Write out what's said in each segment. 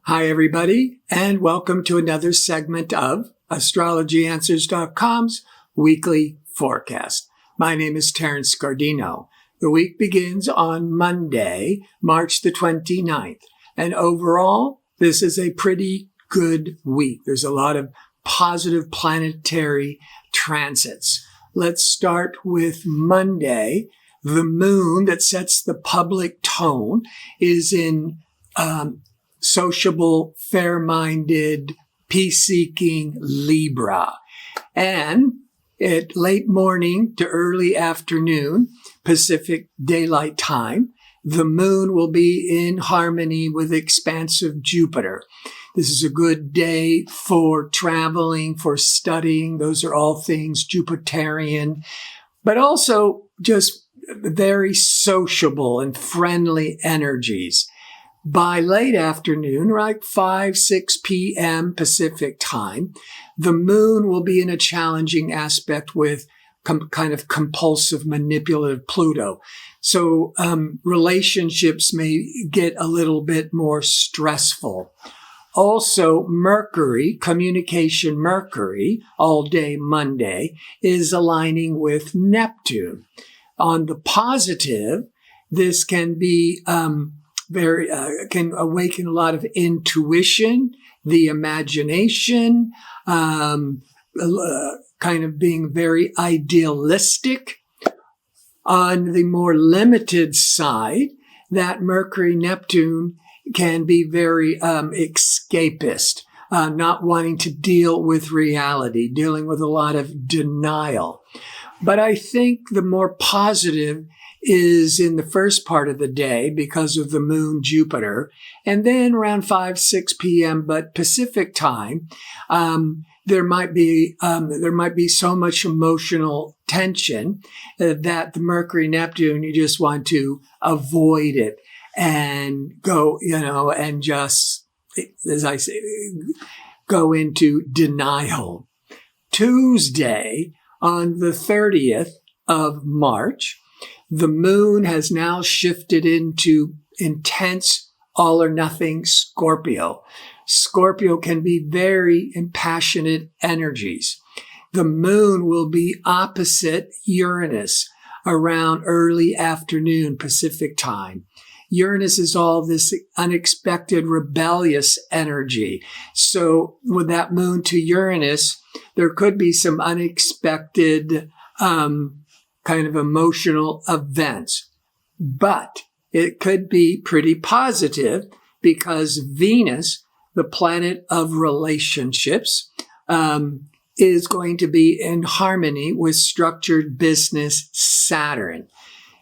Hi, everybody, and welcome to another segment of AstrologyAnswers.com's weekly forecast. My name is Terence Scardino. The week begins on Monday, March the 29th, and overall, this is a pretty good week. There's a lot of positive planetary transits. Let's start with Monday. The moon that sets the public tone is in sociable, fair-minded, peace-seeking Libra. And at late morning to early afternoon, Pacific Daylight Time, the moon will be in harmony with expansive Jupiter. This is a good day for traveling, for studying. Those are all things Jupiterian, but also just very sociable and friendly energies. By late afternoon, like 6 p.m. Pacific time, the moon will be in a challenging aspect with kind of compulsive, manipulative Pluto. So relationships may get a little bit more stressful. Also, Mercury, communication Mercury, all day Monday, is aligning with Neptune. On the positive, this can be can awaken a lot of intuition, the imagination, kind of being very idealistic. On the more limited side, that Mercury-Neptune can be very escapist, not wanting to deal with reality, dealing with a lot of denial. But I think the more positive is in the first part of the day because of the moon Jupiter, and then around 6 p.m. but Pacific time, there might be so much emotional tension that the Mercury Neptune, you just want to avoid it and go, and just, as I say, go into denial. Tuesday on the 30th of March, the moon has now shifted into intense all-or-nothing Scorpio. Scorpio can be very impassionate energies. The moon will be opposite Uranus around early afternoon Pacific time. Uranus is all this unexpected rebellious energy. So with that moon to Uranus, there could be some unexpected kind of emotional events. But it could be pretty positive because Venus, the planet of relationships, is going to be in harmony with structured business Saturn.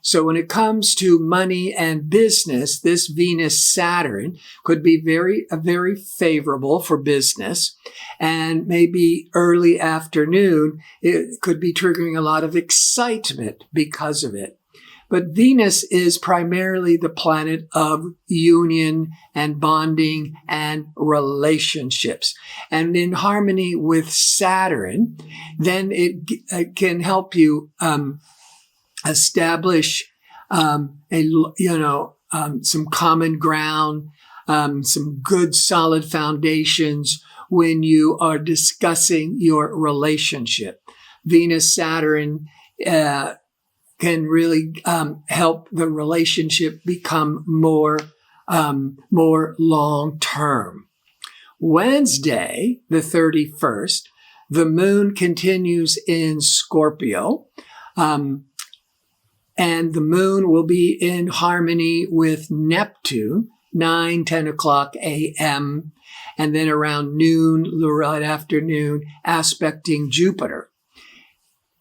So when it comes to money and business, this Venus-Saturn could be very favorable for business. And maybe early afternoon, it could be triggering a lot of excitement because of it. But Venus is primarily the planet of union and bonding and relationships. And in harmony with Saturn, then it can help you establish some common ground, some good solid foundations when you are discussing your relationship. Venus-Saturn can really help the relationship become more long-term. Wednesday, the 31st, the moon continues in Scorpio, and the moon will be in harmony with Neptune, 10 o'clock a.m., and then around noon, right afternoon, aspecting Jupiter.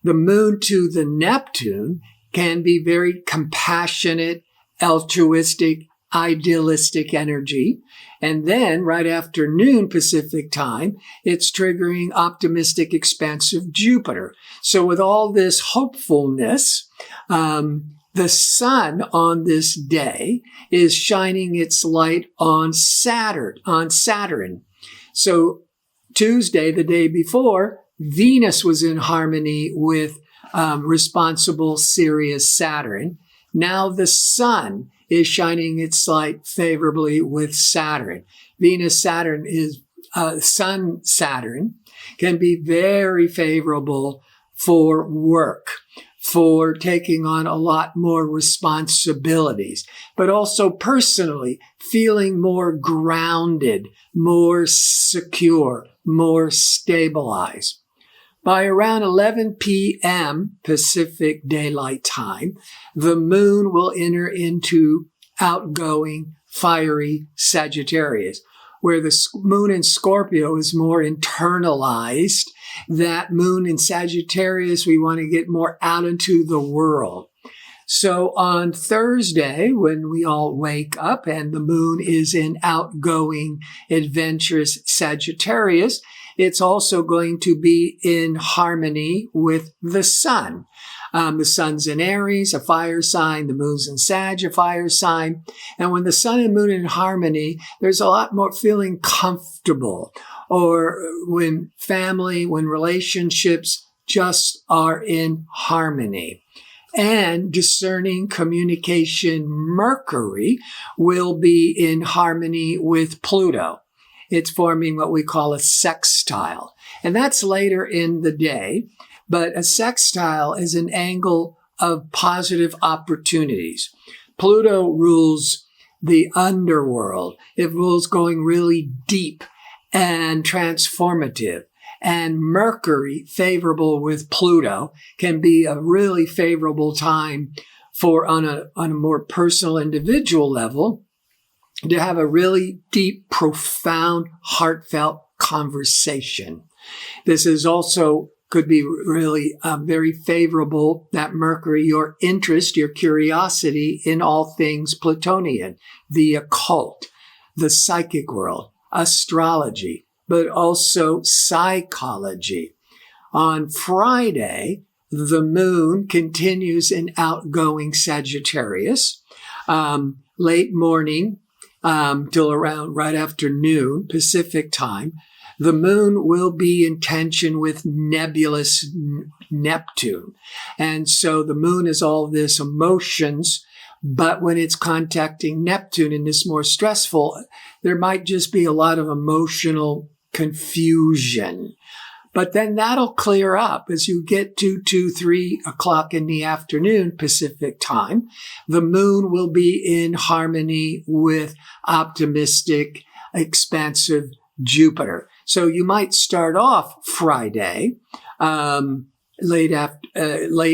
The moon to the Neptune can be very compassionate, altruistic, idealistic energy. And then right after noon Pacific time, it's triggering optimistic, expansive Jupiter. So with all this hopefulness, the sun on this day is shining its light on Saturn. So Tuesday, the day before, Venus was in harmony with responsible, serious Saturn. Now the sun is shining its light favorably with Saturn. Venus, Saturn is Sun, Saturn can be very favorable for work, for taking on a lot more responsibilities, but also personally feeling more grounded, more secure, more stabilized. By around 11 p.m. Pacific Daylight Time, the moon will enter into outgoing, fiery Sagittarius, where the moon in Scorpio is more internalized. That moon in Sagittarius, we want to get more out into the world. So on Thursday, when we all wake up and the moon is in outgoing, adventurous Sagittarius, it's also going to be in harmony with the sun. The sun's in Aries, a fire sign. The moon's in Sag, a fire sign. And when the sun and moon are in harmony, there's a lot more feeling comfortable. Or when family, when relationships just are in harmony. And discerning communication Mercury will be in harmony with Pluto. It's forming what we call a sextile. And that's later in the day. But a sextile is an angle of positive opportunities. Pluto rules the underworld. It rules going really deep and transformative. And Mercury, favorable with Pluto, can be a really favorable time for, on a more personal, individual level, to have a really deep, profound, heartfelt conversation. This is also could be really very favorable, that Mercury, your interest, your curiosity in all things Plutonian, the occult, the psychic world, astrology, but also psychology. On Friday, the moon continues in outgoing Sagittarius, late morning till around right after noon Pacific time. The moon will be in tension with nebulous Neptune. And so the moon is all this emotions, but when it's contacting Neptune and this more stressful, there might just be a lot of emotional confusion. But then that'll clear up as you get to 3 o'clock in the afternoon Pacific time. The moon will be in harmony with optimistic, expansive Jupiter. So you might start off Friday, late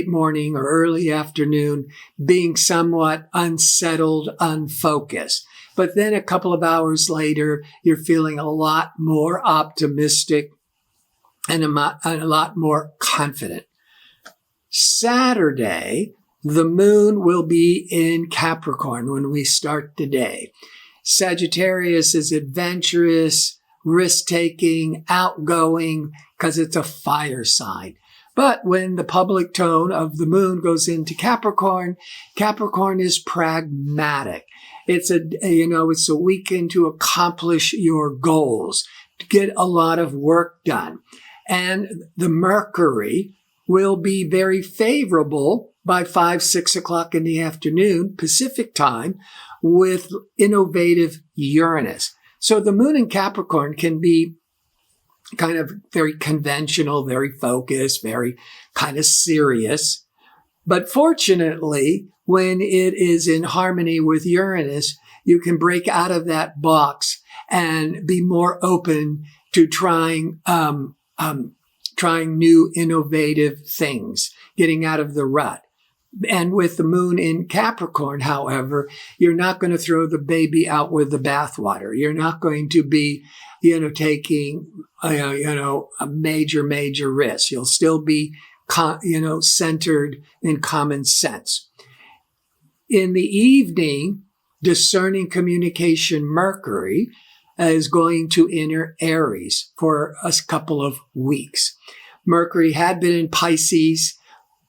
morning or early afternoon, being somewhat unsettled, unfocused. But then a couple of hours later, you're feeling a lot more optimistic and a lot more confident. Saturday, the moon will be in Capricorn when we start the day. Sagittarius is adventurous, risk-taking, outgoing, because it's a fire sign. But when the public tone of the moon goes into Capricorn, Capricorn is pragmatic. It's a weekend to accomplish your goals, to get a lot of work done. And the Mercury will be very favorable by 5, 6 o'clock in the afternoon Pacific time with innovative Uranus. So the moon in Capricorn can be kind of very conventional, very focused, very kind of serious. But fortunately, when it is in harmony with Uranus, you can break out of that box and be more open to trying new innovative things, getting out of the rut. And with the moon in Capricorn, however, you're not going to throw the baby out with the bathwater. You're not going to be, taking, a major risk. You'll still be, centered in common sense. In the evening, discerning communication Mercury is going to enter Aries for a couple of weeks. Mercury had been in Pisces.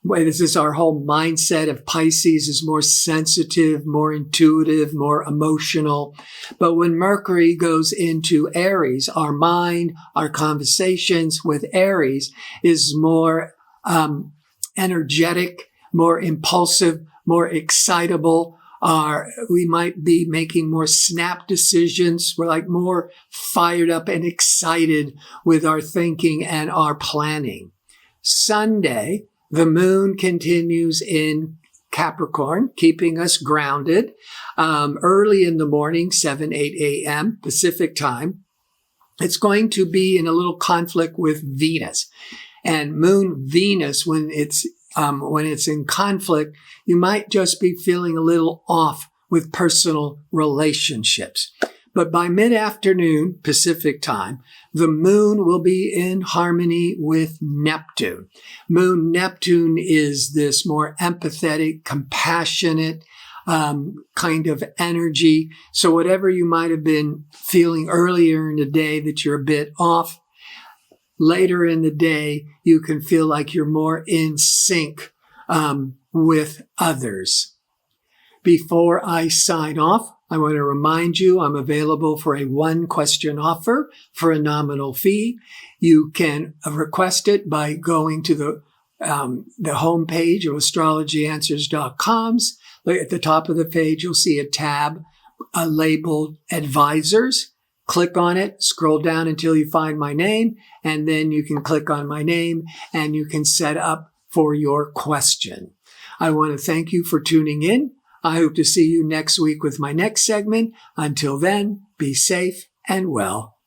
This is our whole mindset of Pisces is more sensitive, more intuitive, more emotional. But when Mercury goes into Aries, our mind, our conversations with Aries is more energetic, more impulsive, more excitable. We might be making more snap decisions. We're like more fired up and excited with our thinking and our planning. Sunday, the moon continues in Capricorn, keeping us grounded. Early in the morning, 8 a.m. Pacific time. It's going to be in a little conflict with Venus. And Moon Venus, when it's in conflict, you might just be feeling a little off with personal relationships. But by mid-afternoon Pacific time, the moon will be in harmony with Neptune. Moon Neptune is this more empathetic, compassionate kind of energy. So whatever you might have been feeling earlier in the day that you're a bit off, later in the day, you can feel like you're more in sync with others. Before I sign off, I want to remind you I'm available for a 1-question offer for a nominal fee. You can request it by going to the homepage of astrologyanswers.com. At the top of the page, you'll see a tab labeled Advisors. Click on it, scroll down until you find my name, and then you can click on my name and you can set up for your question. I want to thank you for tuning in. I hope to see you next week with my next segment. Until then, be safe and well.